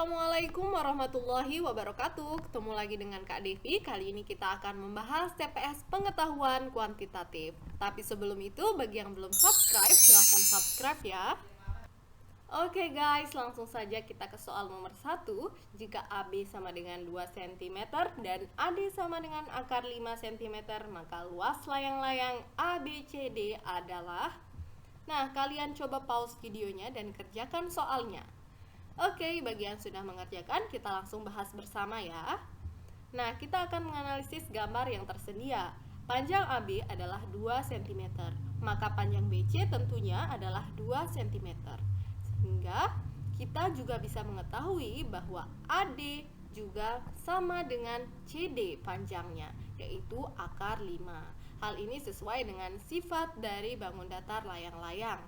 Assalamualaikum warahmatullahi wabarakatuh. Ketemu lagi dengan Kak Devi. Kali ini kita akan membahas TPS pengetahuan kuantitatif. Tapi sebelum itu, bagi yang belum subscribe, silahkan subscribe ya. Oke guys, langsung saja kita ke soal nomor 1. Jika AB sama dengan 2 cm dan AD sama dengan akar 5 cm, maka luas layang-layang ABCD adalah... Nah, kalian coba pause videonya dan kerjakan soalnya. Oke, bagi yang sudah mengerjakan, kita langsung bahas bersama ya. Nah, kita akan menganalisis gambar yang tersedia. Panjang AB adalah 2 cm, maka panjang BC tentunya adalah 2 cm. Sehingga kita juga bisa mengetahui bahwa AD juga sama dengan CD panjangnya, yaitu akar 5. Hal ini sesuai dengan sifat dari bangun datar layang-layang.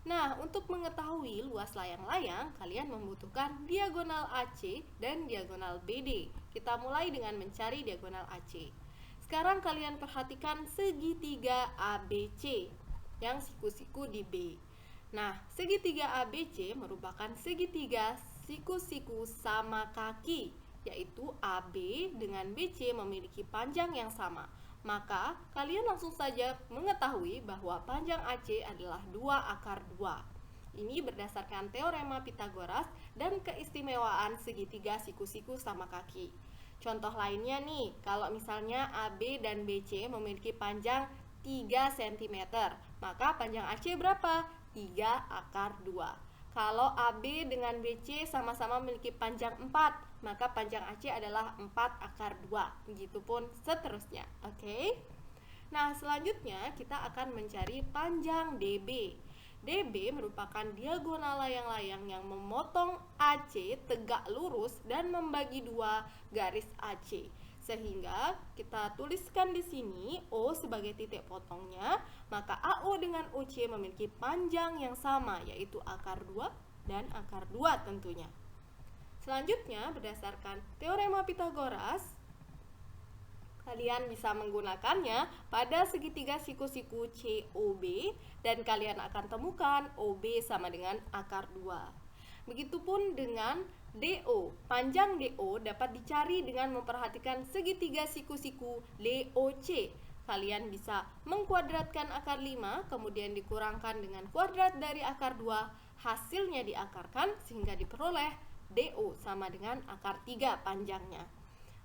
Nah, untuk mengetahui luas layang-layang, kalian membutuhkan diagonal AC dan diagonal BD. Kita mulai dengan mencari diagonal AC. Sekarang kalian perhatikan segitiga ABC yang siku-siku di B. Nah, segitiga ABC merupakan segitiga siku-siku sama kaki, yaitu AB dengan BC memiliki panjang yang sama. Maka, kalian langsung saja mengetahui bahwa panjang AC adalah 2 akar 2. Ini berdasarkan teorema Pitagoras dan keistimewaan segitiga siku-siku sama kaki. Contoh lainnya nih, kalau misalnya AB dan BC memiliki panjang 3 cm, maka panjang AC berapa? 3 akar 2. Kalau AB dengan BC sama-sama memiliki panjang 4, maka panjang AC adalah 4 akar 2. Begitupun seterusnya. Oke? Nah, selanjutnya kita akan mencari panjang DB. DB merupakan diagonal layang-layang yang memotong AC tegak lurus dan membagi 2 garis AC. Sehingga kita tuliskan di sini O sebagai titik potongnya, maka AO dengan OC memiliki panjang yang sama, yaitu akar 2 dan akar 2 tentunya. Selanjutnya, berdasarkan teorema Pitagoras, kalian bisa menggunakannya pada segitiga siku-siku COB dan kalian akan temukan OB sama dengan akar 2. Begitupun dengan DO. Panjang DO dapat dicari dengan memperhatikan segitiga siku-siku DOC. Kalian bisa mengkuadratkan akar 5, kemudian dikurangkan dengan kuadrat dari akar 2, hasilnya diakarkan sehingga diperoleh DO sama dengan akar 3 panjangnya.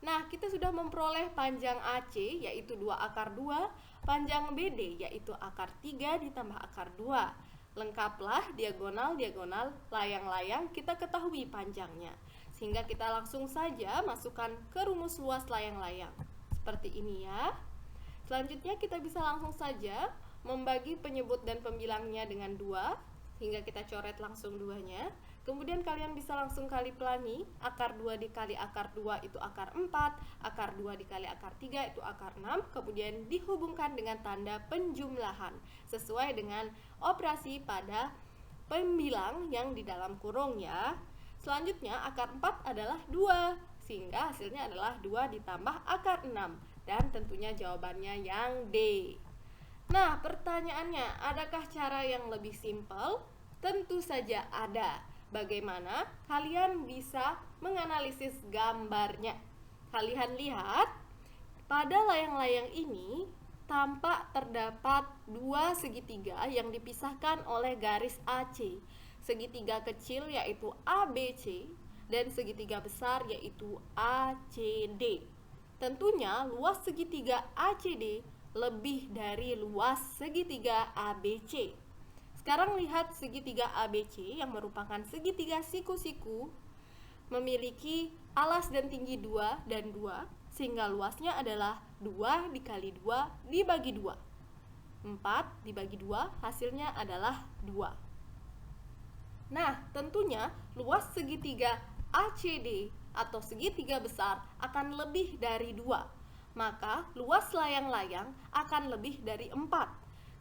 Nah, kita sudah memperoleh panjang AC yaitu 2 akar 2, panjang BD yaitu akar 3 ditambah akar 2. Lengkaplah diagonal-diagonal layang-layang kita ketahui panjangnya. Sehingga kita langsung saja masukkan ke rumus luas layang-layang. Seperti ini ya. Selanjutnya kita bisa langsung saja membagi penyebut dan pembilangnya dengan 2, sehingga kita coret langsung 2-nya. Kemudian kalian bisa langsung kali pelangi, akar 2 dikali akar 2 itu akar 4, akar 2 dikali akar 3 itu akar 6, kemudian dihubungkan dengan tanda penjumlahan sesuai dengan operasi pada pembilang yang di dalam kurung ya. Selanjutnya akar 4 adalah 2, sehingga hasilnya adalah 2 ditambah akar 6, dan tentunya jawabannya yang D. Nah, pertanyaannya, adakah cara yang lebih simpel? Tentu saja ada. Bagaimana kalian bisa menganalisis gambarnya? Kalian lihat, pada layang-layang ini tampak terdapat 2 segitiga yang dipisahkan oleh garis AC. Segitiga kecil yaitu ABC dan segitiga besar yaitu ACD. Tentunya luas segitiga ACD lebih dari luas segitiga ABC. Sekarang lihat segitiga ABC yang merupakan segitiga siku-siku memiliki alas dan tinggi 2 dan 2, sehingga luasnya adalah 2 dikali 2 dibagi 2. 4 dibagi 2 hasilnya adalah 2. Nah, tentunya luas segitiga ACD atau segitiga besar akan lebih dari 2. Maka luas layang-layang akan lebih dari 4.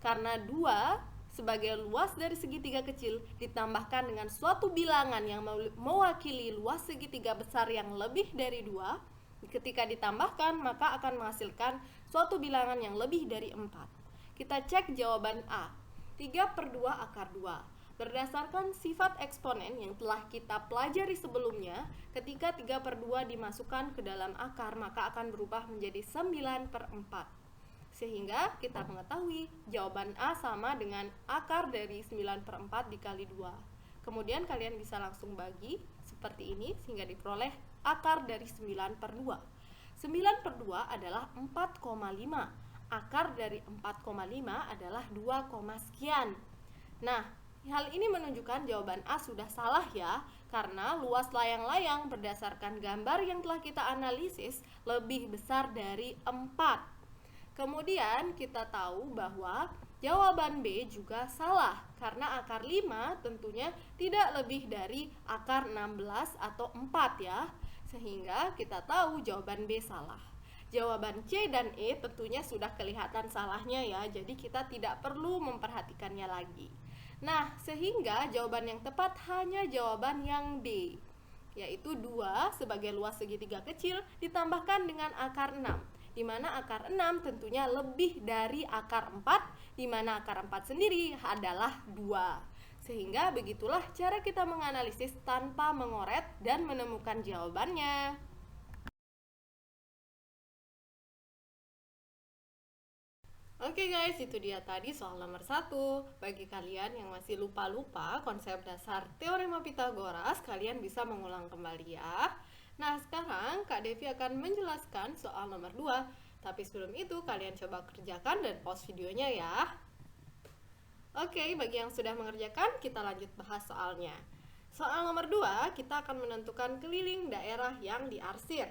Karena 2 sebagai luas dari segitiga kecil ditambahkan dengan suatu bilangan yang mewakili luas segitiga besar yang lebih dari 2. Ketika ditambahkan maka akan menghasilkan suatu bilangan yang lebih dari 4. Kita cek jawaban A. 3/2 akar 2. Berdasarkan sifat eksponen yang telah kita pelajari sebelumnya, ketika 3/2 dimasukkan ke dalam akar, maka akan berubah menjadi 9/4. Sehingga kita mengetahui jawaban A sama dengan akar dari 9/4 dikali 2. Kemudian kalian bisa langsung bagi seperti ini sehingga diperoleh akar dari 9/2. 9/2 adalah 4,5. Akar dari 4,5 adalah 2, sekian. Nah, hal ini menunjukkan jawaban A sudah salah ya, karena luas layang-layang berdasarkan gambar yang telah kita analisis lebih besar dari 4. Kemudian kita tahu bahwa jawaban B juga salah, karena akar 5 tentunya tidak lebih dari akar 16 atau 4 ya. Sehingga kita tahu jawaban B salah. Jawaban C dan E tentunya sudah kelihatan salahnya ya, jadi kita tidak perlu memperhatikannya lagi. Nah, sehingga jawaban yang tepat hanya jawaban yang D, yaitu 2 sebagai luas segitiga kecil ditambahkan dengan akar 6, di mana akar 6 tentunya lebih dari akar 4, di mana akar 4 sendiri adalah 2. Sehingga begitulah cara kita menganalisis tanpa mengoret dan menemukan jawabannya. Oke guys, itu dia tadi soal nomor 1. Bagi kalian yang masih lupa-lupa konsep dasar teorema Pitagoras, kalian bisa mengulang kembali ya. Nah, sekarang Kak Devi akan menjelaskan soal nomor 2. Tapi sebelum itu, kalian coba kerjakan dan pause videonya ya. Oke, bagi yang sudah mengerjakan, kita lanjut bahas soalnya. Soal nomor 2, kita akan menentukan keliling daerah yang diarsir.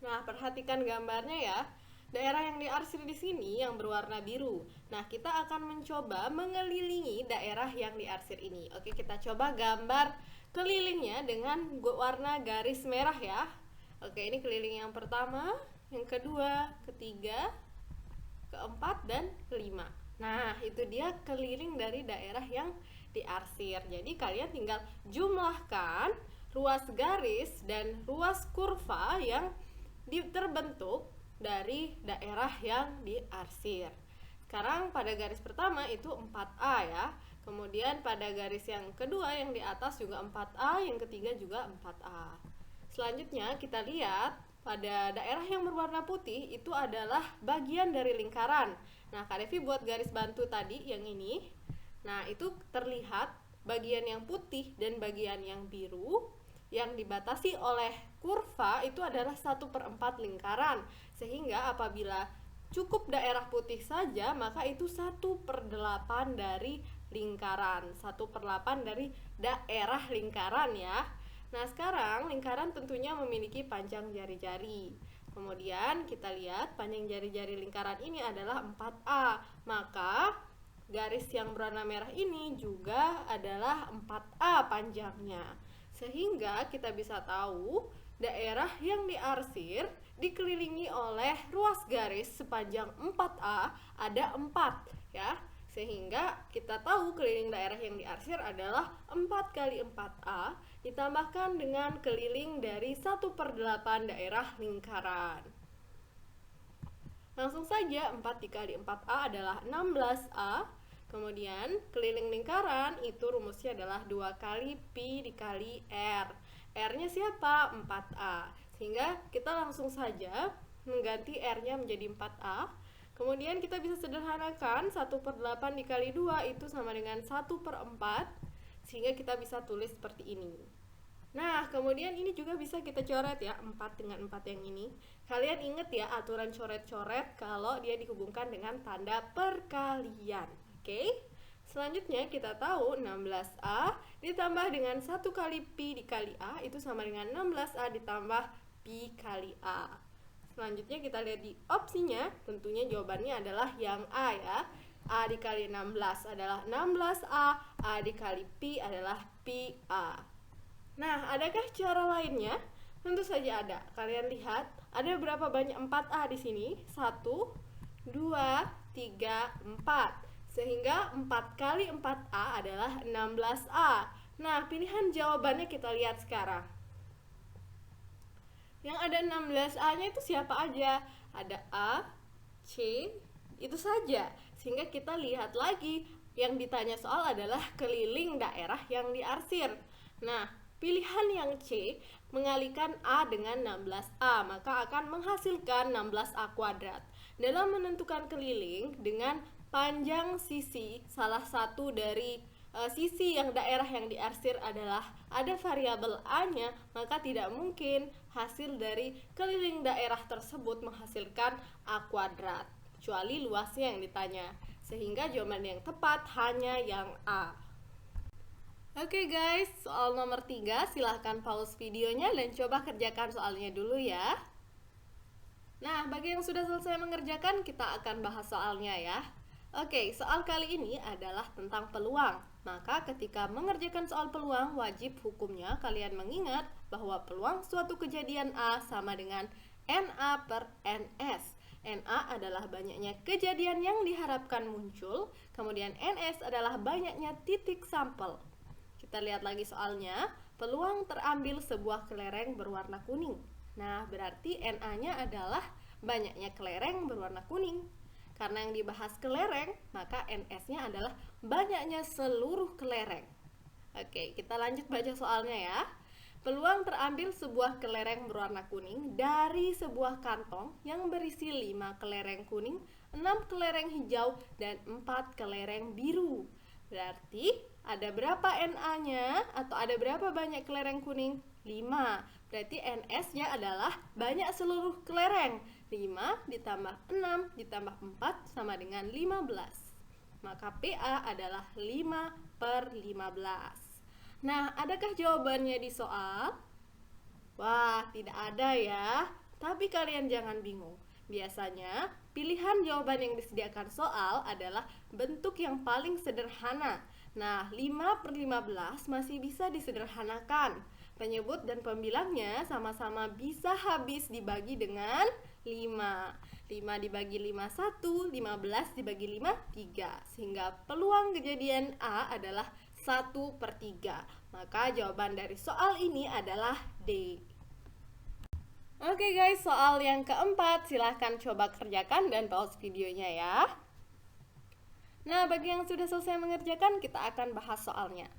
Nah, perhatikan gambarnya ya. Daerah yang diarsir di sini yang berwarna biru. Nah, kita akan mencoba mengelilingi daerah yang diarsir ini. Oke, kita coba gambar kelilingnya dengan warna garis merah ya. Oke, ini keliling yang pertama, yang kedua, ketiga, keempat, dan kelima. Nah, itu dia keliling dari daerah yang diarsir. Jadi, kalian tinggal jumlahkan ruas garis dan ruas kurva yang terbentuk dari daerah yang diarsir. Sekarang pada garis pertama itu 4A ya. Kemudian pada garis yang kedua yang di atas juga 4A, yang ketiga juga 4A. Selanjutnya kita lihat pada daerah yang berwarna putih itu adalah bagian dari lingkaran. Nah, Kak Devi buat garis bantu tadi yang ini. Nah, itu terlihat bagian yang putih dan bagian yang biru yang dibatasi oleh kurva itu adalah 1/4 lingkaran. Sehingga apabila cukup daerah putih saja, maka itu 1/8 dari lingkaran. 1/8 dari daerah lingkaran ya. Nah, sekarang lingkaran tentunya memiliki panjang jari-jari. Kemudian kita lihat panjang jari-jari lingkaran ini adalah 4A. Maka garis yang berwarna merah ini juga adalah 4A panjangnya. Sehingga kita bisa tahu daerah yang diarsir dikelilingi oleh ruas garis sepanjang 4A ada 4 ya. Sehingga kita tahu keliling daerah yang diarsir adalah 4 kali 4A ditambahkan dengan keliling dari 1/8 daerah lingkaran. Langsung saja 4 dikali 4A adalah 16A. Kemudian keliling lingkaran itu rumusnya adalah 2 kali Pi dikali R. R-nya siapa? 4A. Sehingga kita langsung saja mengganti R-nya menjadi 4A. Kemudian kita bisa sederhanakan 1/8 dikali 2 itu sama dengan 1/4. Sehingga kita bisa tulis seperti ini. Nah, kemudian ini juga bisa kita coret ya, 4 dengan 4 yang ini. Kalian ingat ya aturan coret-coret kalau dia dihubungkan dengan tanda perkalian. Oke, selanjutnya kita tahu 16A ditambah dengan 1 kali Pi dikali A itu sama dengan 16A ditambah Pi kali A. Selanjutnya kita lihat di opsinya, tentunya jawabannya adalah yang A ya. A dikali 16 adalah 16A, A dikali Pi adalah Pi A. Nah, adakah cara lainnya? Tentu saja ada. Kalian lihat, ada berapa banyak 4A di sini? 1, 2, 3, 4. Sehingga 4 kali 4A adalah 16A. Nah, pilihan jawabannya kita lihat sekarang. Yang ada 16A-nya itu siapa aja? Ada A, C, itu saja. Sehingga kita lihat lagi Yang ditanya soal adalah keliling daerah yang diarsir. Nah, pilihan yang C mengalikan A dengan 16A, maka akan menghasilkan 16A kuadrat. Dalam menentukan keliling dengan panjang sisi, salah satu dari sisi yang daerah yang diarsir adalah ada variabel A-nya, maka tidak mungkin hasil dari keliling daerah tersebut menghasilkan A kuadrat, kecuali luasnya yang ditanya. Sehingga jawaban yang tepat hanya yang A. Oke guys, soal nomor 3 silahkan pause videonya dan coba kerjakan soalnya dulu ya. Nah, bagi yang sudah selesai mengerjakan, kita akan bahas soalnya ya. Oke, soal kali ini adalah tentang peluang. Maka ketika mengerjakan soal peluang, wajib hukumnya kalian mengingat bahwa peluang suatu kejadian A sama dengan NA per NS. NA adalah banyaknya kejadian yang diharapkan muncul, kemudian NS adalah banyaknya titik sampel. Kita lihat lagi soalnya, peluang terambil sebuah kelereng berwarna kuning. Nah, berarti NA-nya adalah banyaknya kelereng berwarna kuning. Karena yang dibahas kelereng, maka NS-nya adalah banyaknya seluruh kelereng. Oke, kita lanjut baca soalnya ya. Peluang terambil sebuah kelereng berwarna kuning dari sebuah kantong yang berisi 5 kelereng kuning, 6 kelereng hijau, dan 4 kelereng biru. Berarti ada berapa NA-nya atau ada berapa banyak kelereng kuning? 5. Berarti NS-nya adalah banyak seluruh kelereng. 5 ditambah 6 ditambah 4 sama dengan 15. Maka PA adalah 5 per 15. Nah, adakah jawabannya di soal? Wah, tidak ada ya. Tapi kalian jangan bingung. Biasanya, pilihan jawaban yang disediakan soal adalah bentuk yang paling sederhana. Nah, 5 per 15 masih bisa disederhanakan. Penyebut dan pembilangnya sama-sama bisa habis dibagi dengan 5. 5 dibagi 5, 1. 15 dibagi 5, 3. Sehingga peluang kejadian A adalah 1 per 3. Maka jawaban dari soal ini adalah D. Oke guys, soal yang keempat silahkan coba kerjakan dan pause videonya ya. Nah, bagi yang sudah selesai mengerjakan, kita akan bahas soalnya.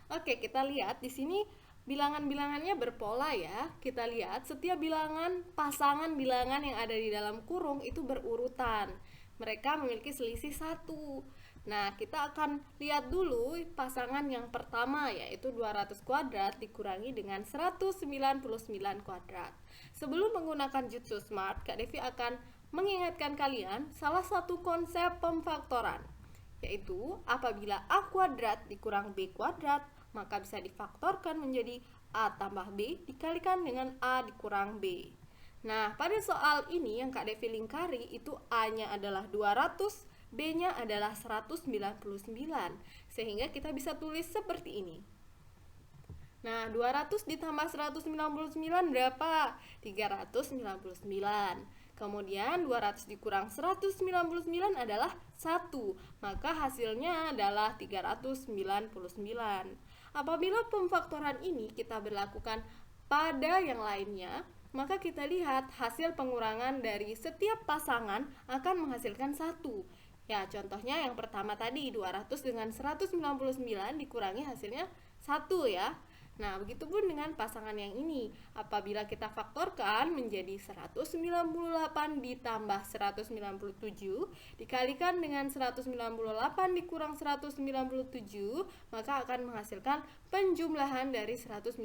Oke, kita lihat di sini bilangan-bilangannya berpola ya. Kita lihat setiap bilangan, pasangan bilangan yang ada di dalam kurung itu berurutan. Mereka memiliki selisih 1. Nah, kita akan lihat dulu pasangan yang pertama, yaitu 200 kuadrat dikurangi dengan 199 kuadrat. Sebelum menggunakan Jutsu Smart, Kak Devi akan mengingatkan kalian salah satu konsep pemfaktoran, yaitu apabila A kuadrat dikurang B kuadrat, maka bisa difaktorkan menjadi A tambah B dikalikan dengan A dikurang B. Nah, pada soal ini yang Kak Devi lingkari itu A-nya adalah 200, B-nya adalah 199. Sehingga kita bisa tulis seperti ini. Nah, 200 ditambah 199 berapa? 399. Kemudian 200 dikurang 199 adalah 1. Maka hasilnya adalah 399. Apabila pemfaktoran ini kita berlakukan pada yang lainnya, maka kita lihat hasil pengurangan dari setiap pasangan akan menghasilkan 1. Ya, contohnya yang pertama tadi 200 dengan 199 dikurangi hasilnya 1 ya. Nah, begitupun dengan pasangan yang ini. Apabila kita faktorkan menjadi 198 ditambah 197 dikalikan dengan 198 dikurang 197, maka akan menghasilkan penjumlahan dari 198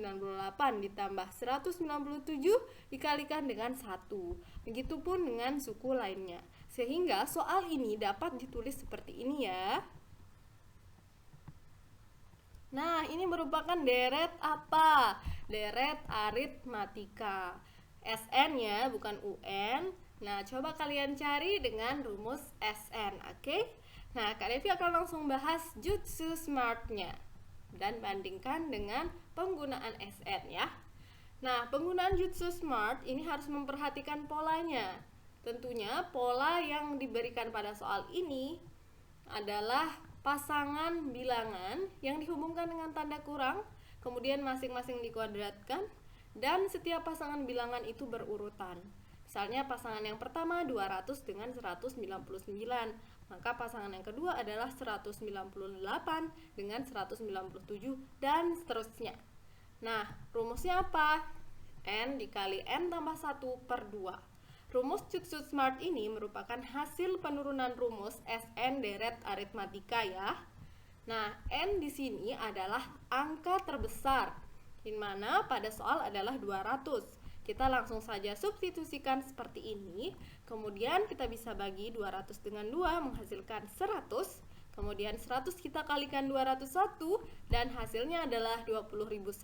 ditambah 197 dikalikan dengan 1. Begitupun dengan suku lainnya. Sehingga soal ini dapat ditulis seperti ini ya. Nah, ini merupakan deret apa? Deret aritmatika. SN-nya bukan UN. Nah, coba kalian cari dengan rumus SN, oke? Nah, Kak Devi akan langsung bahas Jutsu Smart-nya dan bandingkan dengan penggunaan SN ya. Nah, penggunaan Jutsu Smart ini harus memperhatikan polanya. Tentunya pola yang diberikan pada soal ini adalah pasangan bilangan yang dihubungkan dengan tanda kurang, kemudian masing-masing dikuadratkan, dan setiap pasangan bilangan itu berurutan. Misalnya pasangan yang pertama 200 dengan 199, Maka pasangan yang kedua adalah 198 dengan 197 dan seterusnya. Nah, rumusnya apa? N dikali N tambah 1 per 2. Rumus Cutsut Smart ini merupakan hasil penurunan rumus SN deret aritmatika ya. Nah, N di sini adalah angka terbesar, di mana pada soal adalah 200. Kita langsung saja substitusikan seperti ini. Kemudian kita bisa bagi 200 dengan 2 menghasilkan 100. Kemudian 100 kita kalikan 201 dan hasilnya adalah 20.100.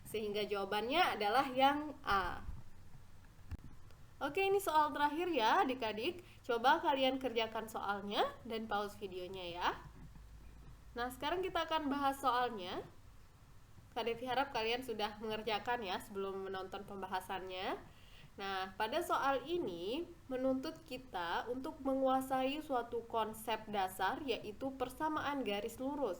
Sehingga jawabannya adalah yang A. Oke, ini soal terakhir ya adik-adik. Coba kalian kerjakan soalnya dan pause videonya ya. Nah, sekarang kita akan bahas soalnya. Kak Devi harap kalian sudah mengerjakan ya sebelum menonton pembahasannya. Nah, pada soal ini menuntut kita untuk menguasai suatu konsep dasar, yaitu persamaan garis lurus.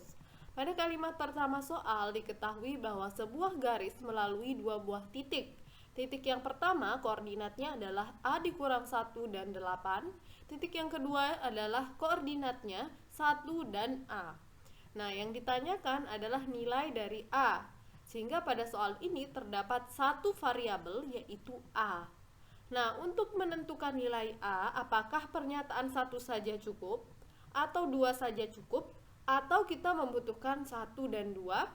Pada kalimat pertama soal diketahui bahwa sebuah garis melalui dua buah titik. Titik yang pertama koordinatnya adalah A dikurang 1 dan 8. Titik yang kedua adalah koordinatnya 1 dan A. Nah, yang ditanyakan adalah nilai dari A. Sehingga pada soal ini terdapat satu variabel yaitu A. Nah, untuk menentukan nilai A, apakah pernyataan satu saja cukup? Atau dua saja cukup? Atau kita membutuhkan 1 dan 2?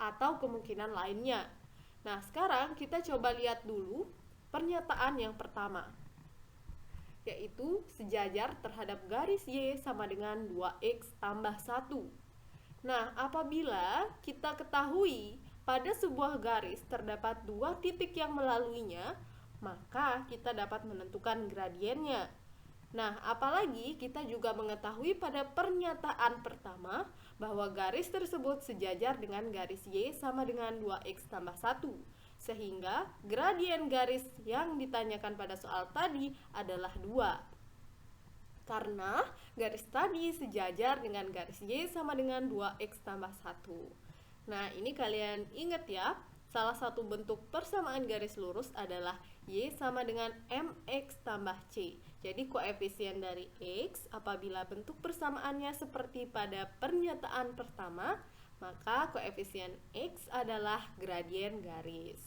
Atau kemungkinan lainnya? Nah, sekarang kita coba lihat dulu pernyataan yang pertama, yaitu sejajar terhadap garis Y sama dengan 2X tambah 1. Nah, apabila kita ketahui pada sebuah garis terdapat dua titik yang melaluinya, maka kita dapat menentukan gradiennya. Nah, apalagi kita juga mengetahui pada pernyataan pertama bahwa garis tersebut sejajar dengan garis Y sama dengan 2X tambah 1. Sehingga gradien garis yang ditanyakan pada soal tadi adalah 2. Karena garis tadi sejajar dengan garis Y sama dengan 2X tambah 1. Nah, ini kalian ingat ya, salah satu bentuk persamaan garis lurus adalah Y sama dengan MX tambah C. Jadi koefisien dari X apabila bentuk persamaannya seperti pada pernyataan pertama, maka koefisien X adalah gradien garis.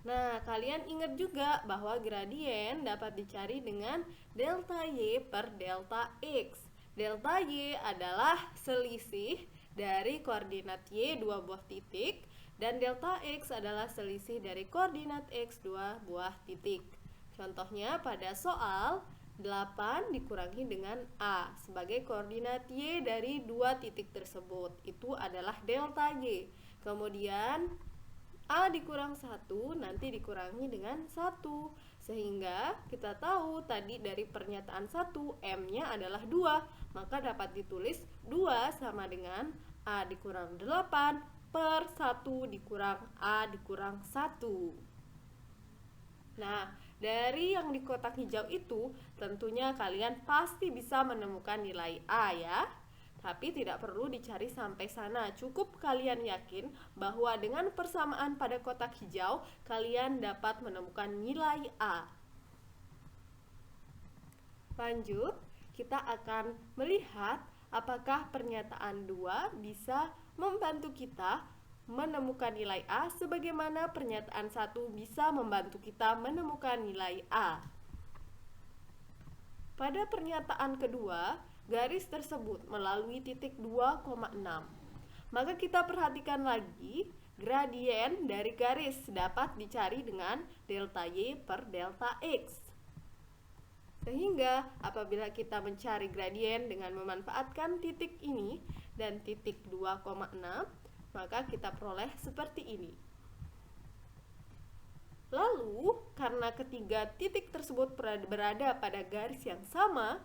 Nah, kalian ingat juga bahwa gradien dapat dicari dengan delta Y per delta X. Delta Y adalah selisih dari koordinat Y dua buah titik, dan delta X adalah selisih dari koordinat X dua buah titik. Contohnya pada soal 8 dikurangi dengan A sebagai koordinat Y dari dua titik tersebut. Itu adalah delta Y. Kemudian A dikurang 1 nanti dikurangi dengan 1. Sehingga kita tahu tadi dari pernyataan 1 M-nya adalah 2. Maka dapat ditulis 2 sama dengan A dikurang 8 per 1 dikurang A dikurang 1. Nah, dari yang di kotak hijau itu tentunya kalian pasti bisa menemukan nilai A ya. Tapi tidak perlu dicari sampai sana, cukup kalian yakin bahwa dengan persamaan pada kotak hijau, kalian dapat menemukan nilai A. Lanjut, kita akan melihat apakah pernyataan 2 bisa membantu kita menemukan nilai A, sebagaimana pernyataan 1 bisa membantu kita menemukan nilai A. Pada pernyataan kedua, garis tersebut melalui titik 2,6. Maka kita perhatikan lagi, gradien dari garis dapat dicari dengan delta Y per delta X. Sehingga apabila kita mencari gradien dengan memanfaatkan titik ini dan titik 2,6, maka kita peroleh seperti ini. Lalu, karena ketiga titik tersebut berada pada garis yang sama,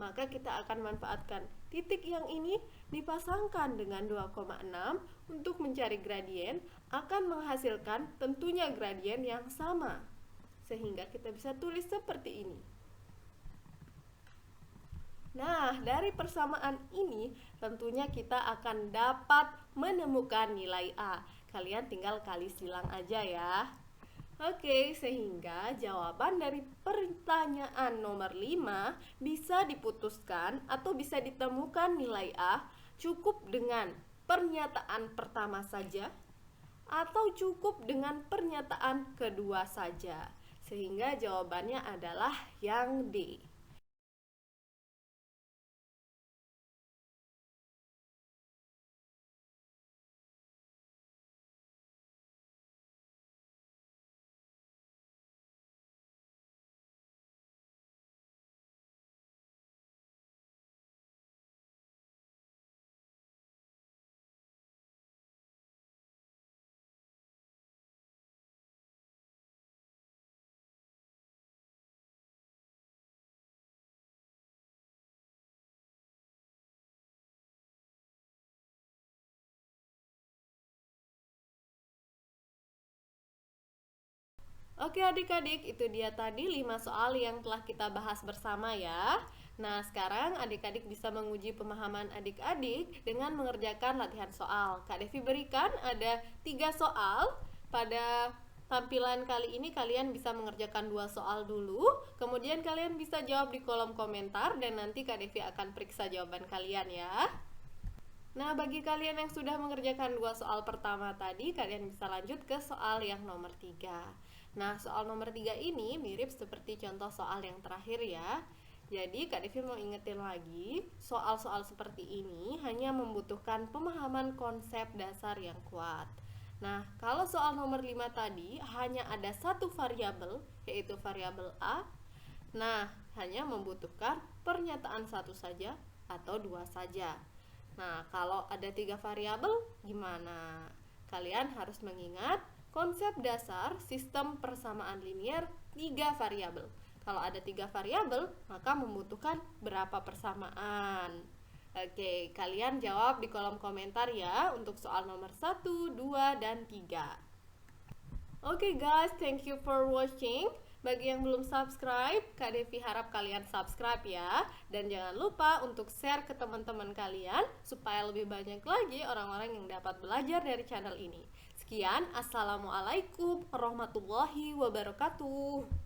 maka kita akan manfaatkan titik yang ini dipasangkan dengan 2,6 untuk mencari gradien, akan menghasilkan tentunya gradien yang sama. Sehingga kita bisa tulis seperti ini. Nah, dari persamaan ini tentunya kita akan dapat menemukan nilai A. Kalian tinggal kali silang aja ya. Oke, sehingga jawaban dari pertanyaan nomor 5 bisa diputuskan atau bisa ditemukan nilai A cukup dengan pernyataan pertama saja atau cukup dengan pernyataan kedua saja. Sehingga jawabannya adalah yang D. Oke adik-adik, itu dia tadi 5 soal yang telah kita bahas bersama ya. Nah, sekarang adik-adik bisa menguji pemahaman adik-adik dengan mengerjakan latihan soal. Kak Devi berikan ada 3 soal. Pada tampilan kali ini kalian bisa mengerjakan 2 soal dulu, kemudian kalian bisa jawab di kolom komentar dan nanti Kak Devi akan periksa jawaban kalian ya. Nah, bagi kalian yang sudah mengerjakan 2 soal pertama tadi, kalian bisa lanjut ke soal yang nomor 3. Nah, soal nomor 3 ini mirip seperti contoh soal yang terakhir ya. Jadi, Kak Devi mau ingetin lagi, soal-soal seperti ini hanya membutuhkan pemahaman konsep dasar yang kuat. Nah, kalau soal nomor 5 tadi hanya ada satu variabel, yaitu variabel A. Nah, hanya membutuhkan pernyataan satu saja atau dua saja. Nah, kalau ada 3 variabel, gimana? Kalian harus mengingat konsep dasar sistem persamaan linier 3 variabel. Kalau ada 3 variabel, maka membutuhkan berapa persamaan? Oke, kalian jawab di kolom komentar ya untuk soal nomor 1, 2, dan 3. Oke guys, thank you for watching. Bagi yang belum subscribe, Kak Devi harap kalian subscribe ya. Dan jangan lupa untuk share ke teman-teman kalian supaya lebih banyak lagi orang-orang yang dapat belajar dari channel ini. Sekian, Assalamualaikum warahmatullahi wabarakatuh.